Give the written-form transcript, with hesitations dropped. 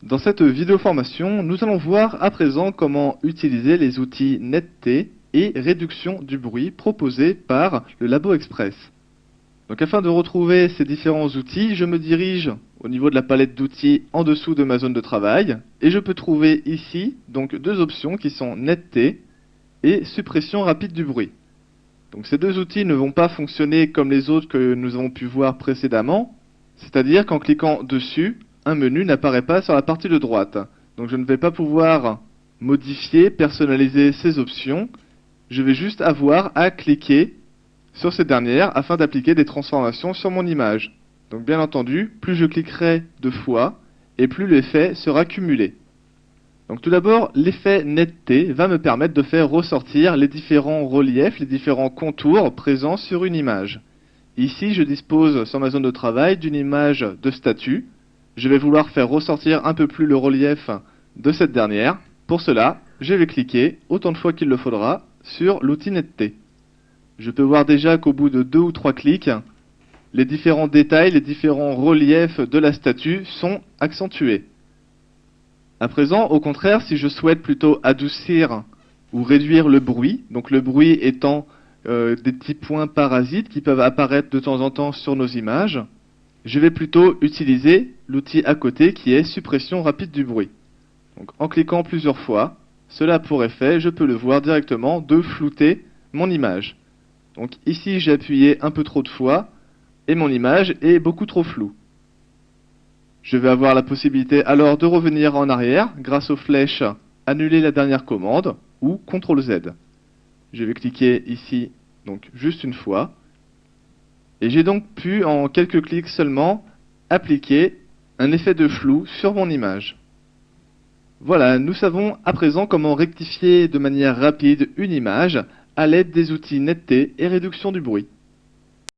Dans cette vidéo formation, nous allons voir à présent comment utiliser les outils netteté et réduction du bruit proposés par le Labo Express. Donc afin de retrouver ces différents outils, je me dirige au niveau de la palette d'outils en dessous de ma zone de travail et je peux trouver ici donc deux options qui sont netteté et suppression rapide du bruit. Donc ces deux outils ne vont pas fonctionner comme les autres que nous avons pu voir précédemment, c'est-à-dire qu'en cliquant dessus, un menu n'apparaît pas sur la partie de droite. Donc je ne vais pas pouvoir modifier, personnaliser ces options. Je vais juste avoir à cliquer sur ces dernières afin d'appliquer des transformations sur mon image. Donc bien entendu, plus je cliquerai de fois et plus l'effet sera cumulé. Donc tout d'abord, l'effet netteté va me permettre de faire ressortir les différents reliefs, les différents contours présents sur une image. Ici, je dispose sur ma zone de travail d'une image de statue. Je vais vouloir faire ressortir un peu plus le relief de cette dernière. Pour cela, je vais cliquer autant de fois qu'il le faudra sur l'outil netteté. Je peux voir déjà qu'au bout de 2 ou 3 clics, les différents détails, les différents reliefs de la statue sont accentués. À présent, au contraire, si je souhaite plutôt adoucir ou réduire le bruit, donc le bruit étant des petits points parasites qui peuvent apparaître de temps en temps sur nos images, je vais plutôt utiliser l'outil à côté qui est suppression rapide du bruit. Donc, en cliquant plusieurs fois, cela a pour effet, je peux le voir directement, de flouter mon image. Donc ici j'ai appuyé un peu trop de fois et mon image est beaucoup trop floue. Je vais avoir la possibilité alors de revenir en arrière grâce aux flèches annuler la dernière commande ou CTRL Z. Je vais cliquer ici donc juste une fois. Et j'ai donc pu, en quelques clics seulement, appliquer un effet de flou sur mon image. Voilà, nous savons à présent comment rectifier de manière rapide une image à l'aide des outils netteté et réduction du bruit.